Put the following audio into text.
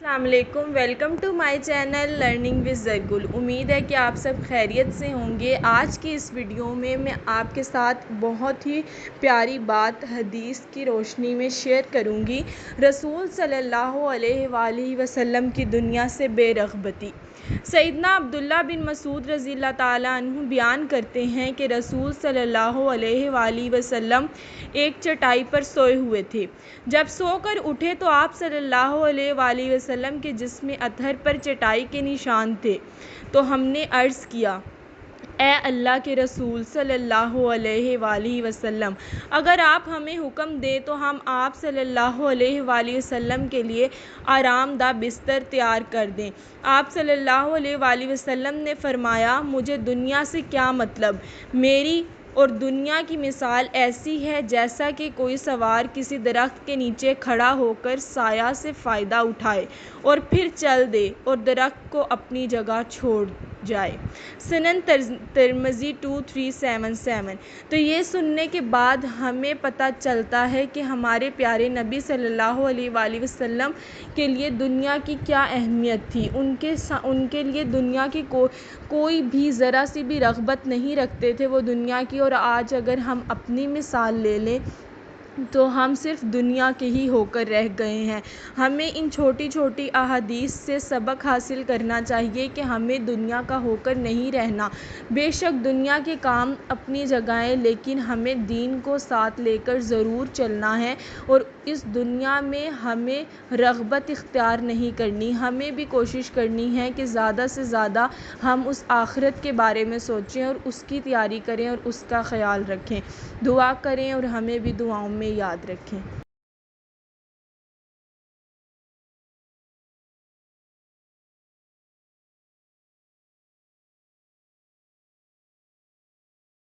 السلام علیکم، welcome to my channel learning with Zargul. امید ہے کہ آپ سب خیریت سے ہوں گے۔ آج کی اس ویڈیو میں آپ کے ساتھ بہت ہی پیاری بات حدیث کی روشنی میں شیئر کروں گی۔ رسول صلی اللہ علیہ وآلہ وسلم کی دنیا سے بے رغبتی۔ سیدنا عبداللہ بن مسعود رضی اللہ تعالیٰ عنہ بیان کرتے ہیں کہ رسول صلی اللہ علیہ وآلہ وسلم ایک چٹائی پر سوئے ہوئے تھے۔ جب سو کر اٹھے تو آپ صلی اللہ علیہ وآلہ وسلم کے جسم اطہر پر چٹائی کے نشان تھے، تو ہم نے عرض کیا: اے اللہ کے رسول صلی اللہ علیہ وآلہ وسلم، اگر آپ ہمیں حکم دیں تو ہم آپ صلی اللہ علیہ وآلہ وسلم کے لیے آرام دہ بستر تیار کر دیں۔ آپ صلی اللہ علیہ وآلہ وسلم نے فرمایا: مجھے دنیا سے کیا مطلب؟ میری اور دنیا کی مثال ایسی ہے جیسا کہ کوئی سوار کسی درخت کے نیچے کھڑا ہو کر سایہ سے فائدہ اٹھائے اور پھر چل دے اور درخت کو اپنی جگہ چھوڑ جائے۔ سنن ترمذی 2377۔ تو یہ سننے کے بعد ہمیں پتہ چلتا ہے کہ ہمارے پیارے نبی صلی اللہ علیہ وآلہ وسلم کے لیے دنیا کی کیا اہمیت تھی۔ ان کے لیے دنیا کی کوئی بھی ذرا سی بھی رغبت نہیں رکھتے تھے وہ دنیا کی۔ اور آج اگر ہم اپنی مثال لے لیں تو ہم صرف دنیا کے ہی ہو کر رہ گئے ہیں۔ ہمیں ان چھوٹی چھوٹی احادیث سے سبق حاصل کرنا چاہیے کہ ہمیں دنیا کا ہو کر نہیں رہنا۔ بے شک دنیا کے کام اپنی جگہ ہیں، لیکن ہمیں دین کو ساتھ لے کر ضرور چلنا ہے اور اس دنیا میں ہمیں رغبت اختیار نہیں کرنی۔ ہمیں بھی کوشش کرنی ہے کہ زیادہ سے زیادہ ہم اس آخرت کے بارے میں سوچیں اور اس کی تیاری کریں اور اس کا خیال رکھیں۔ دعا کریں اور ہمیں بھی دعاؤں میں یاد رکھیں۔